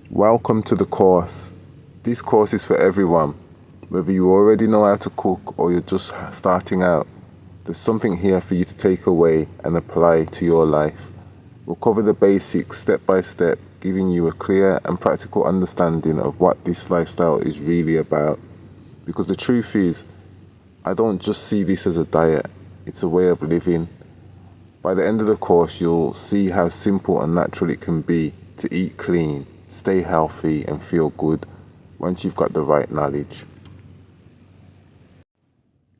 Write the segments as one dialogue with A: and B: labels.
A: Welcome to the course. This course is for everyone. Whether you already know how to cook or you're just starting out, there's something here for you to take away and apply to your life. We'll cover the basics step by step, giving you a clear and practical understanding of what this lifestyle is really about. Because the truth is, I don't just see this as a diet, it's a way of living. By the end of the course, you'll see how simple and natural it can be to eat clean, stay healthy and feel good once you've got the right knowledge.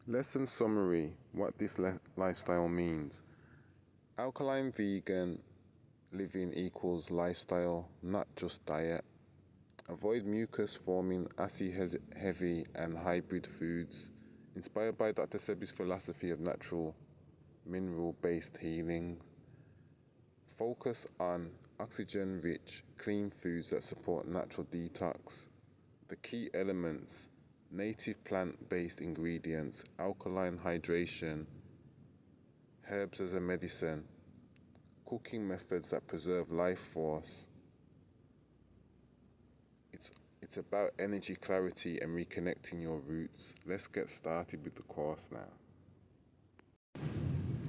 A: Lesson summary: what this lifestyle means. Alkaline vegan living equals lifestyle, not just diet. Avoid mucus forming, acid heavy and hybrid foods. Inspired by Dr. Sebi's philosophy of natural mineral-based healing. Focus on oxygen-rich, clean foods that support natural detox. The key elements: native plant-based ingredients, alkaline hydration, herbs as a medicine, cooking methods that preserve life force. It's about energy clarity and reconnecting your roots. Let's get started with the course now.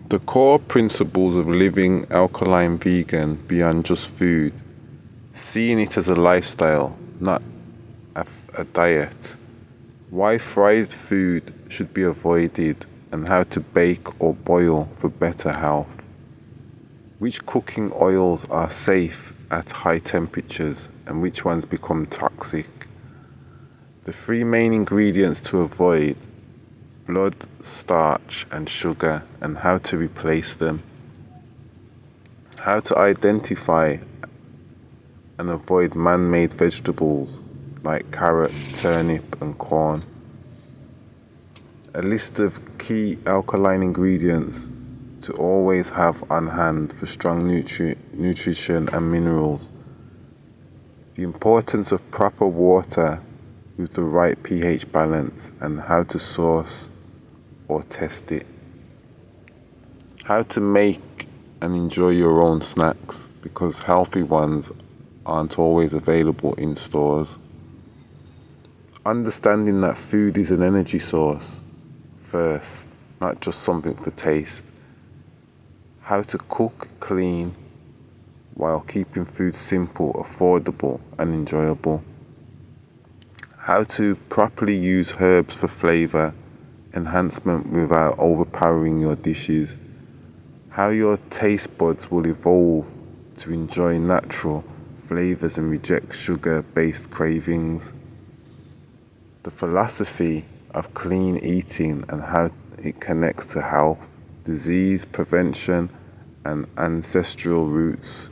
A: The core principles of living alkaline vegan beyond just food. Seeing it as a lifestyle, not a diet. Why fried food should be avoided and how to bake or boil for better health. Which cooking oils are safe at high temperatures and which ones become toxic. The three main ingredients to avoid: blood, starch and sugar, and how to replace them. How to identify and avoid man-made vegetables like carrot, turnip and corn. A list of key alkaline ingredients to always have on hand for strong nutrition and minerals. The importance of proper water with the right pH balance and how to source or test it. How to make and enjoy your own snacks because healthy ones aren't always available in stores. Understanding that food is an energy source first, not just something for taste. How to cook clean while keeping food simple, affordable and enjoyable. How to properly use herbs for flavor enhancement without overpowering your dishes. How your taste buds will evolve to enjoy natural flavors and reject sugar-based cravings. The philosophy of clean eating and how it connects to health, disease prevention and ancestral roots.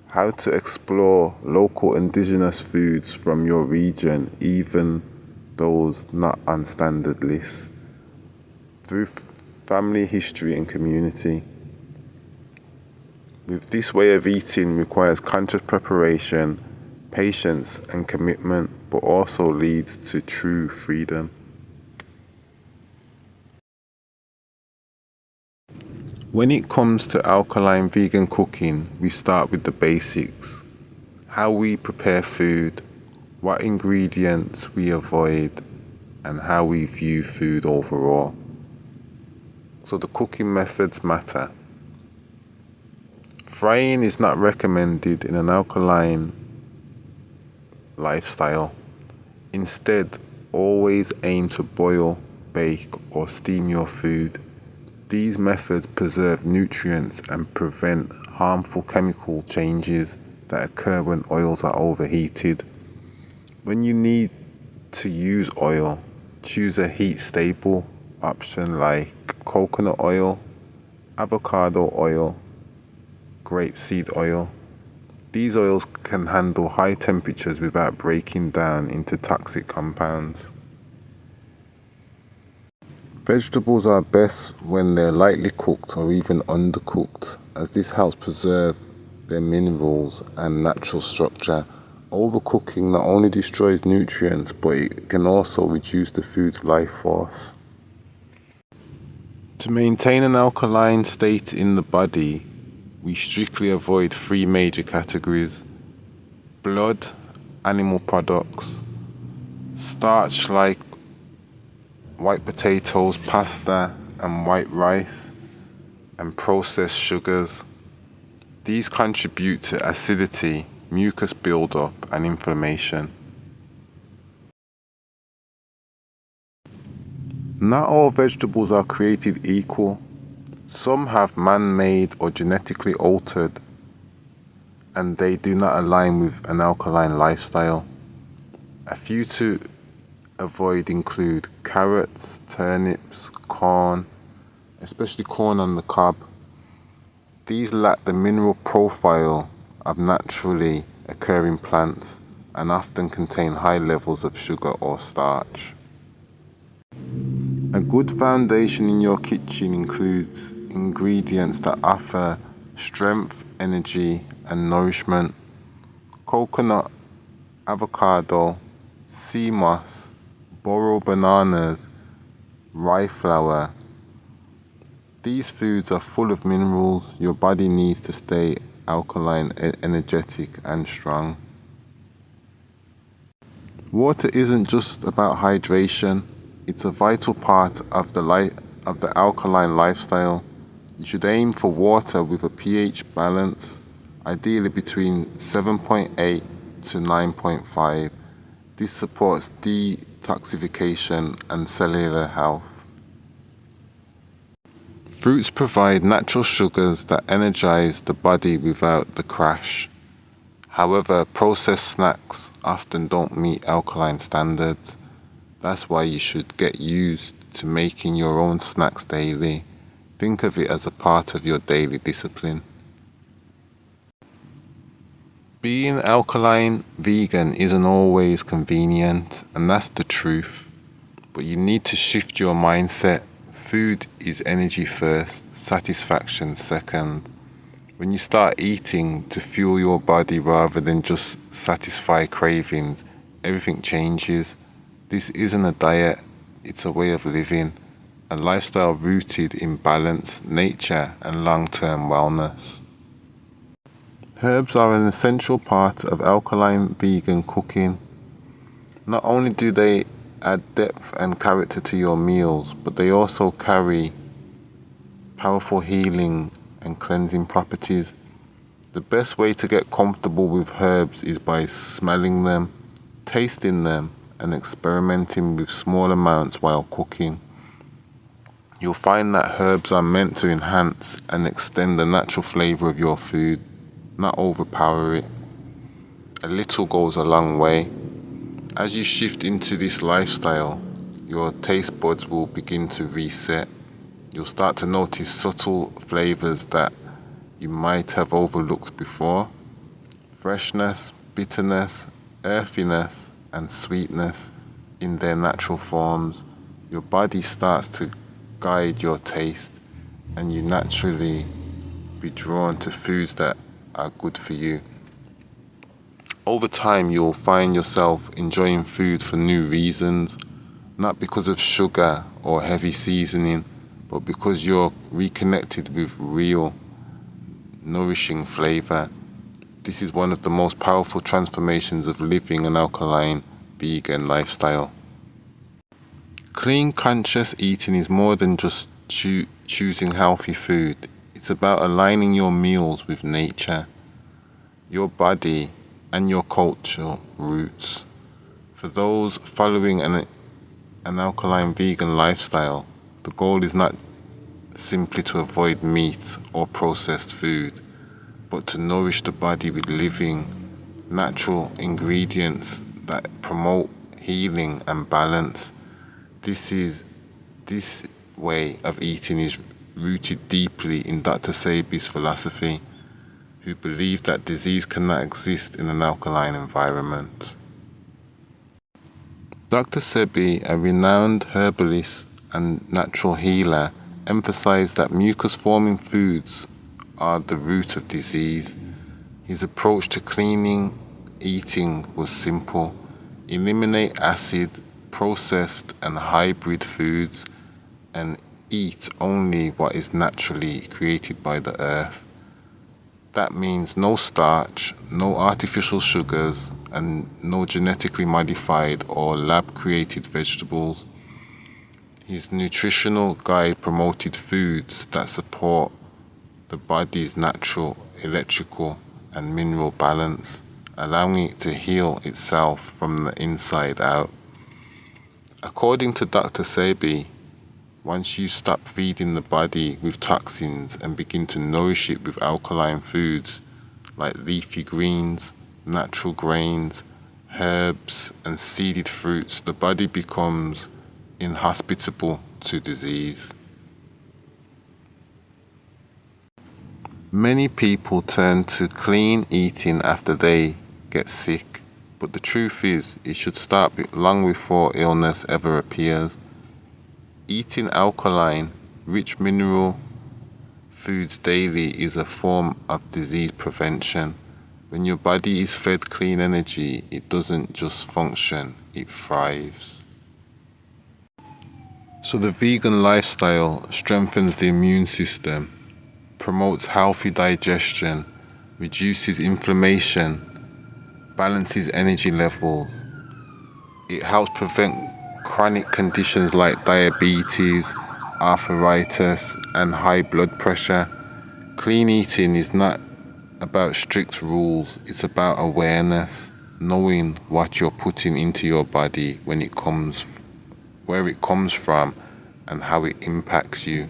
A: How to explore local indigenous foods from your region, even those not on standard lists, through family history and community. With this way of eating requires conscious preparation, patience and commitment, but also leads to true freedom. When it comes to alkaline vegan cooking, we start with the basics. How we prepare food, what ingredients we avoid, and how we view food overall. So the cooking methods matter. Frying is not recommended in an alkaline lifestyle. Instead, always aim to boil, bake, or steam your food. These methods preserve nutrients and prevent harmful chemical changes that occur when oils are overheated. When you need to use oil, choose a heat-stable option like coconut oil, avocado oil, grapeseed oil. These oils can handle high temperatures without breaking down into toxic compounds. Vegetables are best when they're lightly cooked or even undercooked, as this helps preserve their minerals and natural structure. Overcooking not only destroys nutrients, but it can also reduce the food's life force. To maintain an alkaline state in the body, we strictly avoid three major categories: blood, animal products, starch like white potatoes, pasta and white rice, and processed sugars. These contribute to acidity, mucus buildup and inflammation. Not all vegetables are created equal. Some have man-made or genetically altered, and they do not align with an alkaline lifestyle. A few to avoid include carrots, turnips, corn, especially corn on the cob. These lack the mineral profile of naturally occurring plants and often contain high levels of sugar or starch. A good foundation in your kitchen includes ingredients that offer strength, energy, and nourishment. Coconut, avocado, sea moss, boro bananas, rye flour. These foods are full of minerals your body needs to stay alkaline, energetic, and strong. Water isn't just about hydration. It's a vital part of the alkaline lifestyle. You should aim for water with a pH balance, ideally between 7.8 to 9.5. This supports detoxification and cellular health. Fruits provide natural sugars that energize the body without the crash. However, processed snacks often don't meet alkaline standards. That's why you should get used to making your own snacks daily. Think of it as a part of your daily discipline. Being alkaline vegan isn't always convenient, and that's the truth. But you need to shift your mindset. Food is energy first, satisfaction second. When you start eating to fuel your body rather than just satisfy cravings, everything changes. This isn't a diet, it's a way of living, a lifestyle rooted in balance, nature, and long-term wellness. Herbs are an essential part of alkaline vegan cooking. Not only do they add depth and character to your meals, but they also carry powerful healing and cleansing properties. The best way to get comfortable with herbs is by smelling them, tasting them, and experimenting with small amounts while cooking. You'll find that herbs are meant to enhance and extend the natural flavor of your food, not overpower it. A little goes a long way. As you shift into this lifestyle, your taste buds will begin to reset. You'll start to notice subtle flavors that you might have overlooked before. Freshness, bitterness, earthiness, and sweetness in their natural forms. Your body starts to guide your taste, and you naturally be drawn to foods that are good for you. Over time, you'll find yourself enjoying food for new reasons, not because of sugar or heavy seasoning, but because you're reconnected with real, nourishing flavor. This is one of the most powerful transformations of living an alkaline vegan lifestyle. Clean, conscious eating is more than just choosing healthy food. It's about aligning your meals with nature, your body, and your cultural roots. For those following an alkaline vegan lifestyle, the goal is not simply to avoid meat or processed food, but to nourish the body with living, natural ingredients that promote healing and balance. This way of eating is rooted deeply in Dr. Sebi's philosophy, who believed that disease cannot exist in an alkaline environment. Dr. Sebi, a renowned herbalist and natural healer, emphasized that mucus-forming foods are the root of disease. His approach to cleaning eating was simple: eliminate acid, processed and hybrid foods, and eat only what is naturally created by the earth. That means no starch, no artificial sugars, and no genetically modified or lab-created vegetables. His nutritional guide promoted foods that support the body's natural electrical and mineral balance, allowing it to heal itself from the inside out. According to Dr. Sebi, once you stop feeding the body with toxins and begin to nourish it with alkaline foods like leafy greens, natural grains, herbs, and seeded fruits, the body becomes inhospitable to disease. Many people turn to clean eating after they get sick, but the truth is it should start long before illness ever appears. Eating alkaline, rich mineral foods daily is a form of disease prevention. When your body is fed clean energy, it doesn't just function, it thrives. So the vegan lifestyle strengthens the immune system, promotes healthy digestion, reduces inflammation, balances energy levels. It helps prevent chronic conditions like diabetes, arthritis, and high blood pressure. Clean eating is not about strict rules, it's about awareness, knowing what you're putting into your body, where it comes from, and how it impacts you.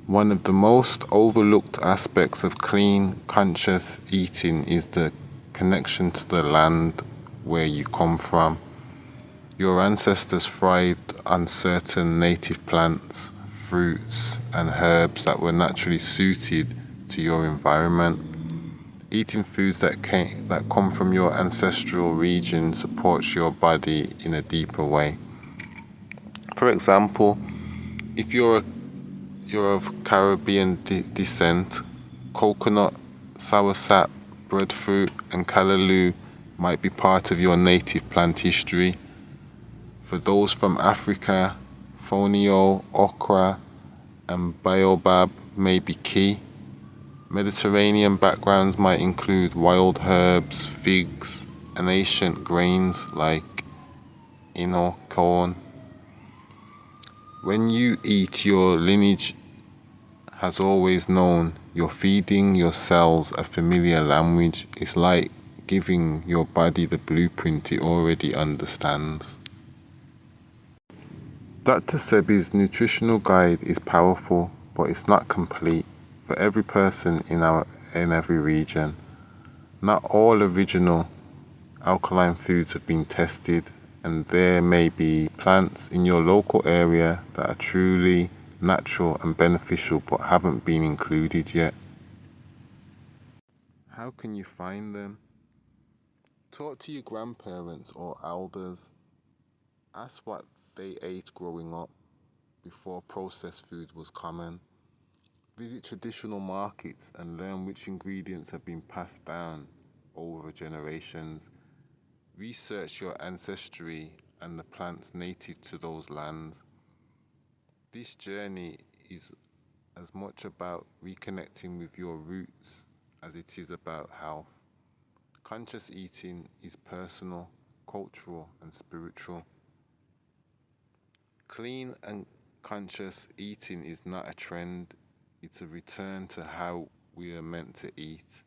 A: One of the most overlooked aspects of clean, conscious eating is the connection to the land where you come from. Your ancestors thrived on certain native plants, fruits, and herbs that were naturally suited to your environment. Eating foods that come from your ancestral region supports your body in a deeper way. For example, if you're of Caribbean descent, coconut, soursop, breadfruit, and callaloo might be part of your native plant history. For those from Africa, fonio, okra, and baobab may be key. Mediterranean backgrounds might include wild herbs, figs, and ancient grains like corn. When you eat, your lineage has always known. You're feeding your cells a familiar language. It's like giving your body the blueprint it already understands. Dr. Sebi's nutritional guide is powerful, but it's not complete for every person in every region. Not all original alkaline foods have been tested, and there may be plants in your local area that are truly natural and beneficial but haven't been included yet. How can you find them? Talk to your grandparents or elders. Ask what they ate growing up before processed food was common. Visit traditional markets and learn which ingredients have been passed down over generations. Research your ancestry and the plants native to those lands. This journey is as much about reconnecting with your roots as it is about health. Conscious eating is personal, cultural, and spiritual. Clean and conscious eating is not a trend, it's a return to how we are meant to eat.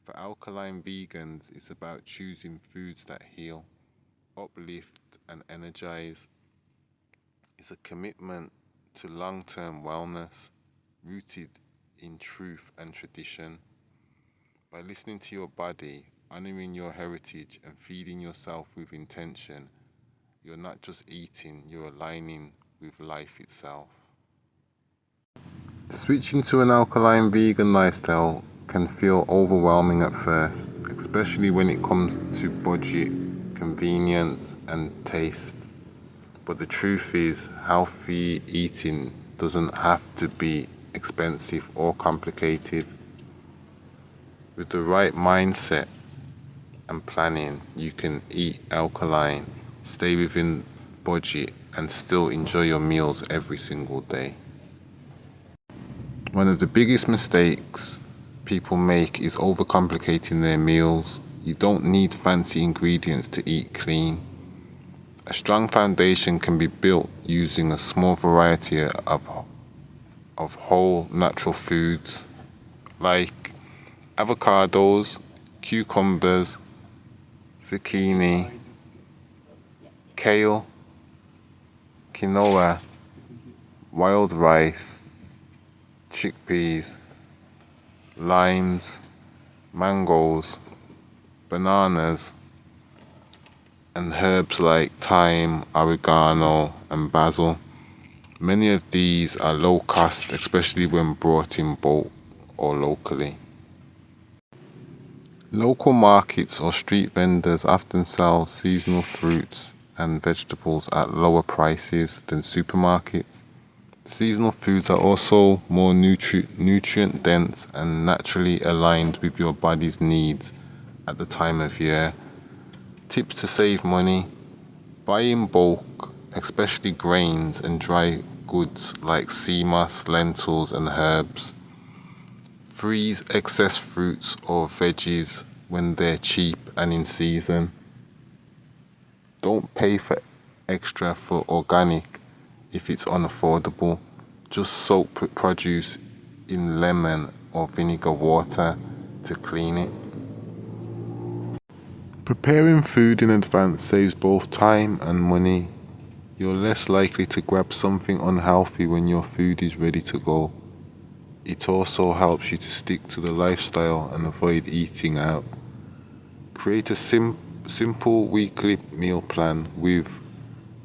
A: For alkaline vegans, it's about choosing foods that heal, uplift, and energize. It's a commitment to long-term wellness, rooted in truth and tradition. By listening to your body, honoring your heritage, and feeding yourself with intention, you're not just eating, you're aligning with life itself. Switching to an alkaline vegan lifestyle can feel overwhelming at first, especially when it comes to budget, convenience, and taste. But the truth is, healthy eating doesn't have to be expensive or complicated. With the right mindset and planning, you can eat alkaline, stay within budget, and still enjoy your meals every single day. One of the biggest mistakes people make is overcomplicating their meals. You don't need fancy ingredients to eat clean. A strong foundation can be built using a small variety of whole natural foods like avocados, cucumbers, zucchini, kale, quinoa, wild rice, chickpeas, limes, mangoes, bananas, and herbs like thyme, oregano, and basil. Many of these are low cost, especially when brought in bulk or locally. Local markets or street vendors often sell seasonal fruits and vegetables at lower prices than supermarkets. Seasonal foods are also more nutrient dense and naturally aligned with your body's needs at the time of year. Tips to save money: buy in bulk, especially grains and dry goods like sea moss, lentils, and herbs. Freeze excess fruits or veggies when they're cheap and in season. Don't pay for extra for organic if it's unaffordable. Just soak produce in lemon or vinegar water to clean it. Preparing food in advance saves both time and money. You're less likely to grab something unhealthy when your food is ready to go. It also helps you to stick to the lifestyle and avoid eating out. Create a simple weekly meal plan with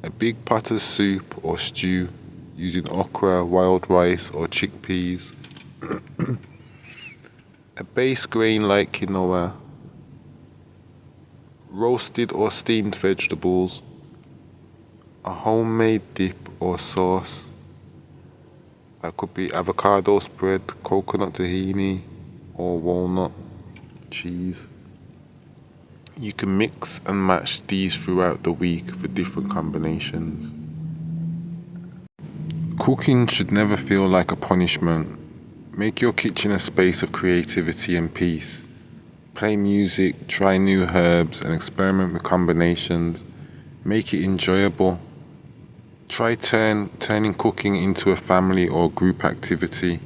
A: a big pot of soup or stew using okra, wild rice, or chickpeas. A base grain like quinoa, roasted or steamed vegetables, a homemade dip or sauce. That could be avocado spread, coconut tahini, or walnut cheese. You can mix and match these throughout the week for different combinations. Cooking should never feel like a punishment. Make your kitchen a space of creativity and peace. Play music, try new herbs, and experiment with combinations. Make it enjoyable. Try turning cooking into a family or group activity.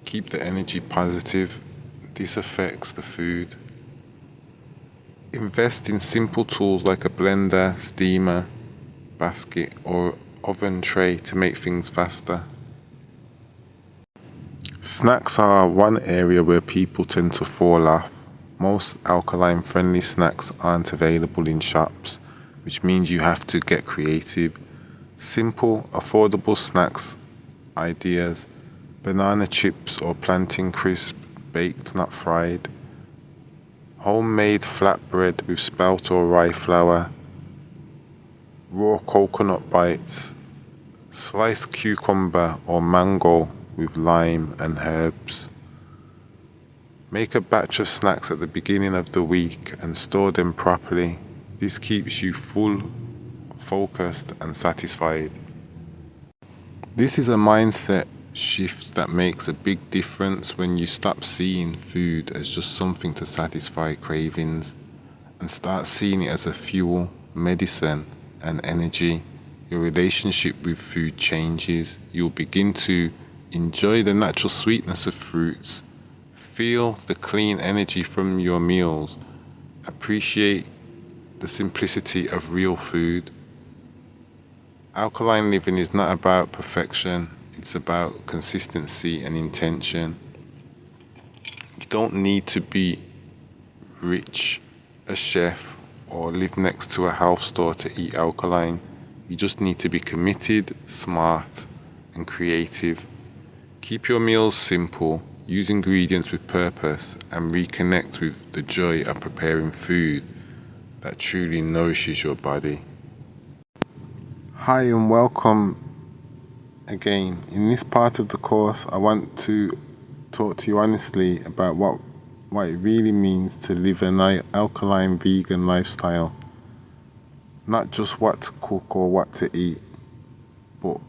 A: Keep the energy positive. This affects the food. Invest in simple tools like a blender, steamer, basket, or oven tray to make things faster. Snacks are one area where people tend to fall off. Most alkaline friendly snacks aren't available in shops, which means you have to get creative. Simple, affordable snacks ideas: banana chips or plantain crisp, baked not fried. Homemade flatbread with spelt or rye flour. Raw coconut bites. Sliced cucumber or mango with lime and herbs. Make a batch of snacks at the beginning of the week and store them properly. This keeps you full, focused, and satisfied. This is a mindset shift that makes a big difference when you stop seeing food as just something to satisfy cravings and start seeing it as a fuel, medicine, and energy. Your relationship with food changes. You'll begin to enjoy the natural sweetness of fruits, feel the clean energy from your meals, appreciate the simplicity of real food. Alkaline living is not about perfection, it's about consistency and intention. You don't need to be rich, a chef, or live next to a health store to eat alkaline. You just need to be committed, smart, and creative. Keep your meals simple, use ingredients with purpose, and reconnect with the joy of preparing food that truly nourishes your body. Hi and welcome again. In this part of the course, I want to talk to you honestly about what it really means to live an alkaline vegan lifestyle. Not just what to cook or what to eat, but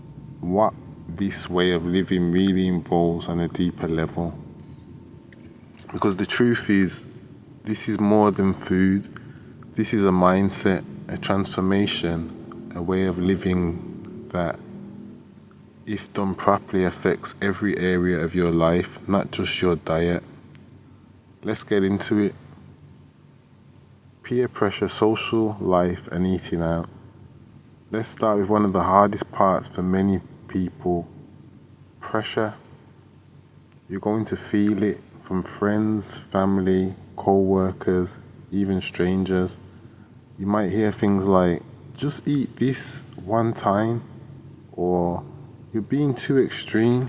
A: what this way of living really involves on a deeper level. Because the truth is, this is more than food. This is a mindset, a transformation, a way of living that, if done properly, affects every area of your life, not just your diet. Let's get into it. Peer pressure, social life, and eating out. Let's start with one of the hardest parts for many people. Pressure. You're going to feel it from friends, family, co-workers, even strangers. You might hear things like, just eat this one time, or you're being too extreme,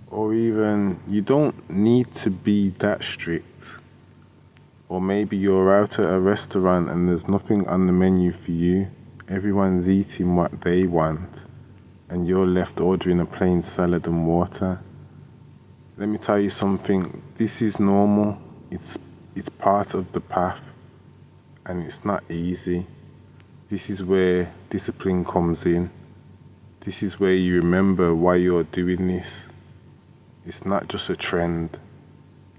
A: or even you don't need to be that strict. Or maybe you're out at a restaurant and there's nothing on the menu for you. Everyone's eating what they want, and you're left ordering a plain salad and water. Let me tell you something, this is normal. It's part of the path, and it's not easy. This is where discipline comes in. This is where you remember why you're doing this. It's not just a trend.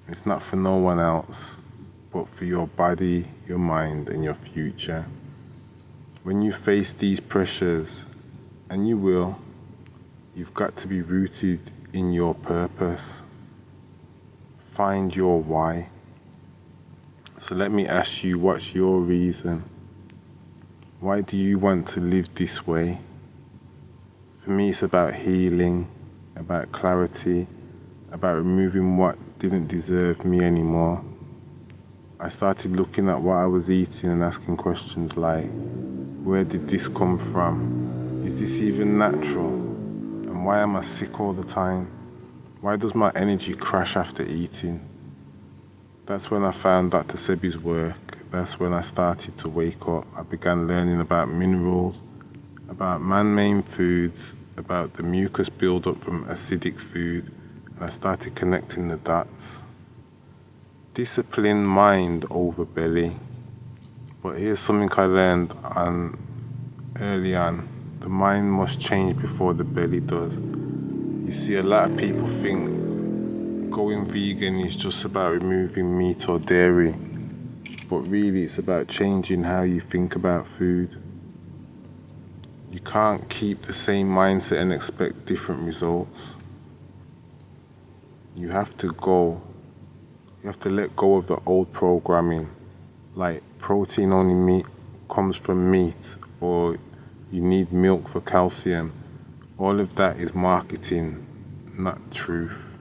A: It's not for no one else, but for your body, your mind, and your future. When you face these pressures, and you will, you've got to be rooted in your purpose. Find your why. So let me ask you, what's your reason? Why do you want to live this way? For me, it's about healing, about clarity, about removing what didn't deserve me anymore. I started looking at what I was eating and asking questions like, where did this come from? Is this even natural? And why am I sick all the time? Why does my energy crash after eating? That's when I found Dr. Sebi's work. That's when I started to wake up. I began learning about minerals, about man-made foods, about the mucus build-up from acidic food, and I started connecting the dots. Discipline mind over belly. But here's something I learned early on. The mind must change before the belly does. You see, a lot of people think going vegan is just about removing meat or dairy. But really, it's about changing how you think about food. You can't keep the same mindset and expect different results. You have to let go of the old programming, like protein only meat comes from meat, or you need milk for calcium. All of that is marketing, not truth.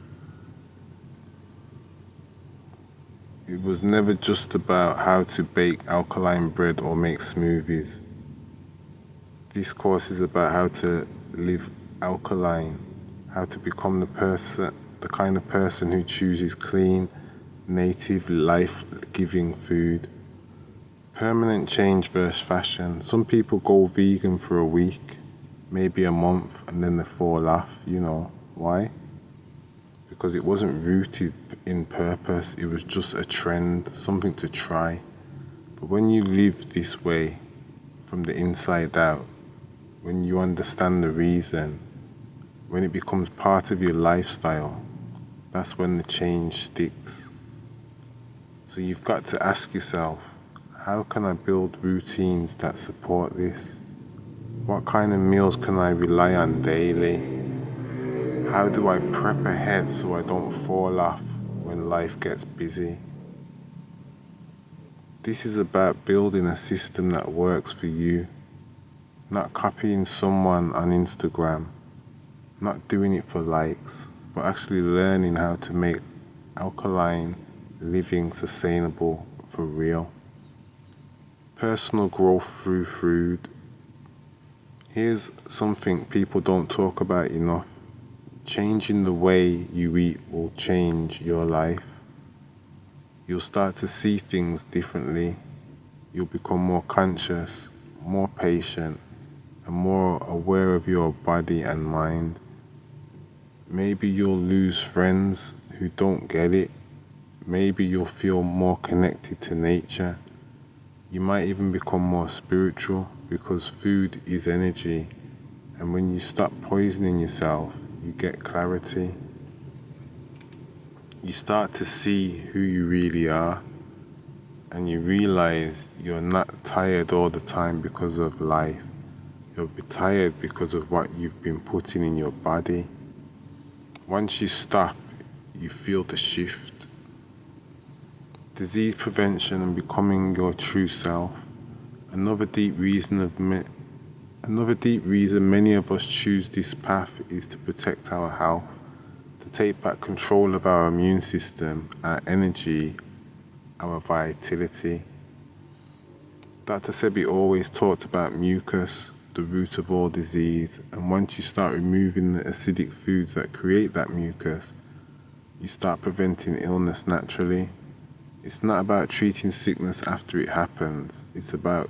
A: It was never just about how to bake alkaline bread or make smoothies. This course is about how to live alkaline, how to become the kind of person who chooses clean, native, life-giving food. Permanent change versus fashion. Some people go vegan for a week, maybe a month, and then they fall off. You know why? Because it wasn't rooted in purpose. It was just a trend, something to try. But when you live this way, from the inside out, when you understand the reason, when it becomes part of your lifestyle, that's when the change sticks. So you've got to ask yourself, how can I build routines that support this? What kind of meals can I rely on daily? How do I prep ahead so I don't fall off when life gets busy? This is about building a system that works for you, not copying someone on Instagram, not doing it for likes, but actually learning how to make alkaline living sustainable for real. Personal growth through food. Here's something people don't talk about enough. Changing the way you eat will change your life. You'll start to see things differently. You'll become more conscious, more patient, and more aware of your body and mind. Maybe you'll lose friends who don't get it. Maybe you'll feel more connected to nature. You might even become more spiritual, because food is energy, And when you stop poisoning yourself, you get clarity. You start to see who you really are, and you realize you're not tired all the time because of life. You'll be tired because of what you've been putting in your body. Once you stop, you feel the shift. Disease prevention and becoming your true self. Another deep reason many of us choose this path is to protect our health, to take back control of our immune system, our energy, our vitality. Dr. Sebi always talked about mucus, the root of all disease, and once you start removing the acidic foods that create that mucus, you start preventing illness naturally. It's not about treating sickness after it happens. It's about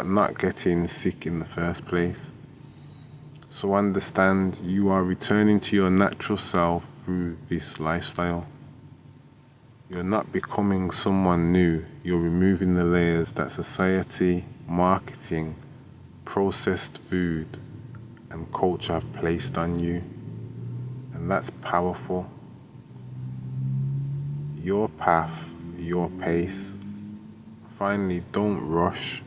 A: not getting sick in the first place. So understand you are returning to your natural self through this lifestyle. You're not becoming someone new. You're removing the layers that society, marketing, processed food, and culture have placed on you. And that's powerful. Your path, your pace. Finally, don't rush.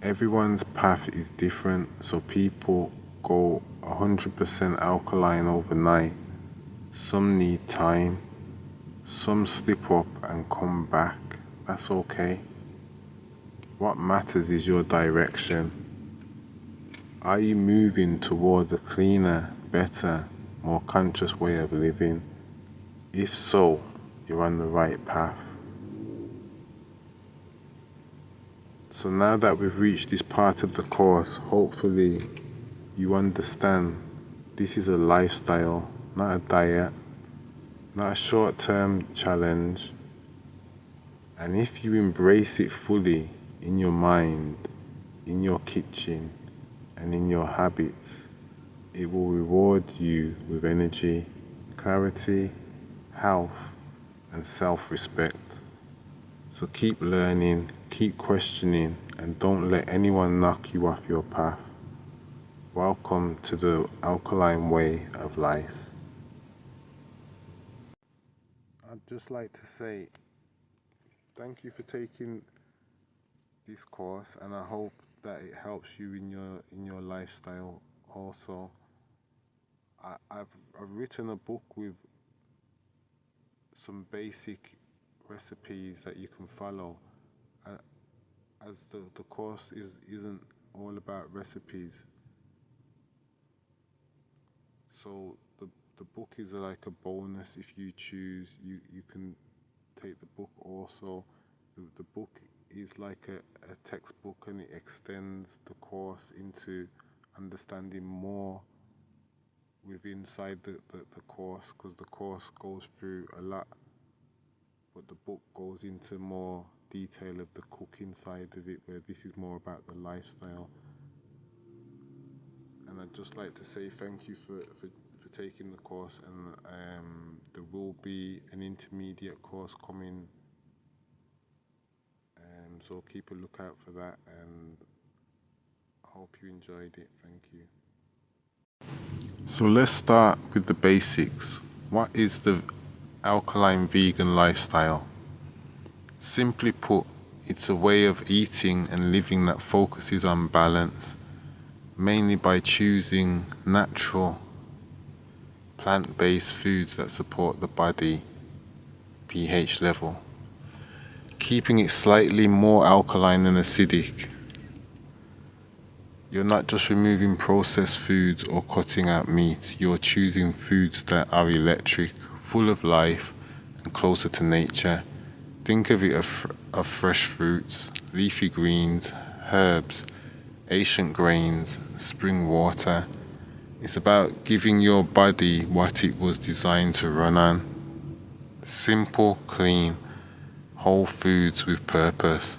A: Everyone's path is different, so people go 100% alkaline overnight. Some need time. Some slip up and come back. That's okay. What matters is your direction. Are you moving towards a cleaner, better, more conscious way of living? If so, you're on the right path. So now that we've reached this part of the course, hopefully you understand this is a lifestyle, not a diet, not a short-term challenge. And if you embrace it fully in your mind, in your kitchen, and in your habits, it will reward you with energy, clarity, health, and self-respect. So keep learning, keep questioning, and don't let anyone knock you off your path. Welcome to the alkaline way of life. I'd just like to say thank you for taking this course, and I hope that it helps you in your lifestyle also. I've written a book with some basic recipes that you can follow, as the course isn't all about recipes. So the book is like a bonus. If you choose, you can take the book also. The book is like a textbook, and it extends the course into understanding more inside the course, because the course goes through a lot, but the book goes into more detail of the cooking side of it, where this is more about the lifestyle. And I'd just like to say thank you for taking the course, and there will be an intermediate course coming, so keep a lookout for that, and I hope you enjoyed it. Thank you. So let's start with the basics. What is the alkaline vegan lifestyle? Simply put, it's a way of eating and living that focuses on balance, mainly by choosing natural, plant-based foods that support the body pH level, keeping it slightly more alkaline than acidic. You're not just removing processed foods or cutting out meat, you're choosing foods that are electric, full of life, and closer to nature. Think of it of fresh fruits, leafy greens, herbs, ancient grains, spring water. It's about giving your body what it was designed to run on. Simple, clean, whole foods with purpose.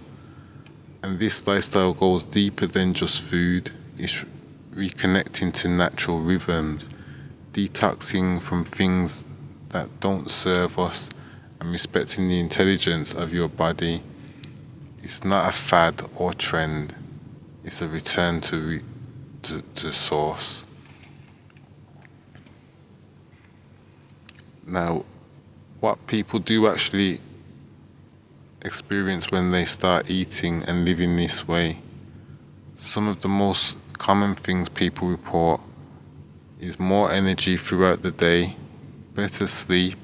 A: And this lifestyle goes deeper than just food. It's reconnecting to natural rhythms, detoxing from things that don't serve us, and respecting the intelligence of your body. It's not a fad or trend. It's a return to source. Now, what people do actually experience when they start eating and living this way, some of the most common things people report is more energy throughout the day, better sleep,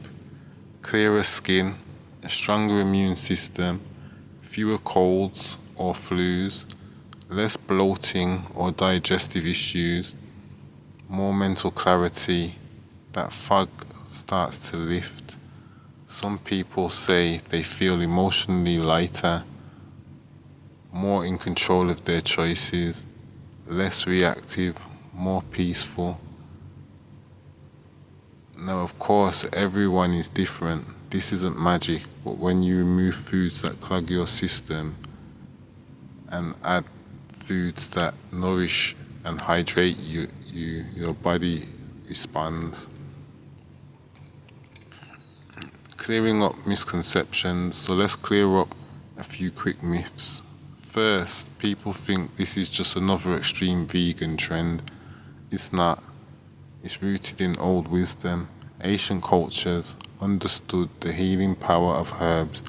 A: clearer skin, a stronger immune system, fewer colds or flus, less bloating or digestive issues, more mental clarity, that fog starts to lift. Some people say they feel emotionally lighter, more in control of their choices, less reactive, more peaceful. Now, of course, everyone is different. This isn't magic, but when you remove foods that clog your system and add foods that nourish and hydrate your body responds. Clearing up misconceptions. So let's clear up a few quick myths. First, people think this is just another extreme vegan trend. It's not. It's rooted in old wisdom. Ancient cultures understood the healing power of herbs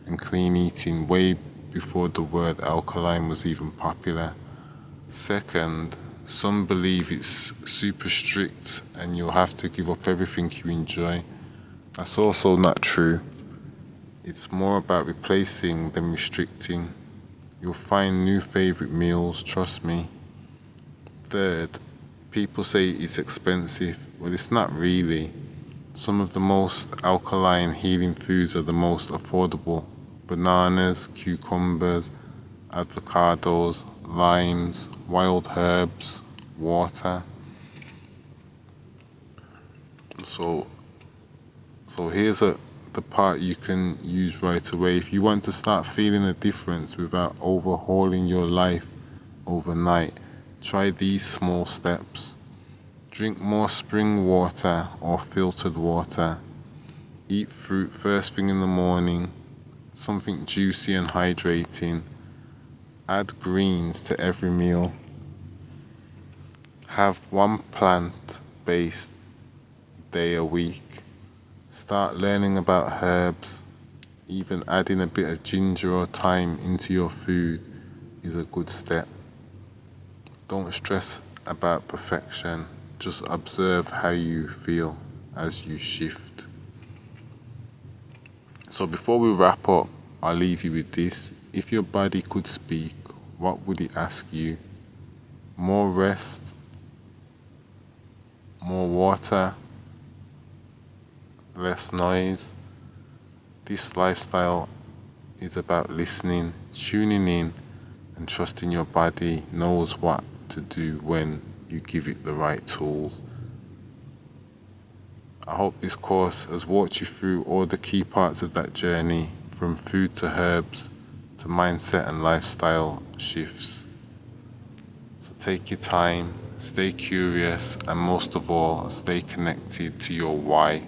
A: and clean eating way before the word alkaline was even popular. Second, some believe it's super strict and you'll have to give up everything you enjoy. That's also not true. It's more about replacing than restricting. You'll find new favorite meals, trust me. Third, people say it's expensive. Well, it's not really. Some of the most alkaline healing foods are the most affordable. Bananas, cucumbers, avocados, limes, wild herbs, water. So here's the part you can use right away. If you want to start feeling a difference without overhauling your life overnight, try these small steps. Drink more spring water or filtered water. Eat fruit first thing in the morning, something juicy and hydrating. Add greens to every meal. Have one plant-based day a week. Start learning about herbs. Even adding a bit of ginger or thyme into your food is a good step. Don't stress about perfection. Just observe how you feel as you shift. So before we wrap up, I'll leave you with this. If your body could speak, what would it ask you? More rest? More water? Less noise? This lifestyle is about listening, tuning in, and trusting your body knows what to do when you give it the right tools. I hope this course has walked you through all the key parts of that journey, from food to herbs to mindset and lifestyle shifts. So take your time, stay curious, and most of all, stay connected to your why.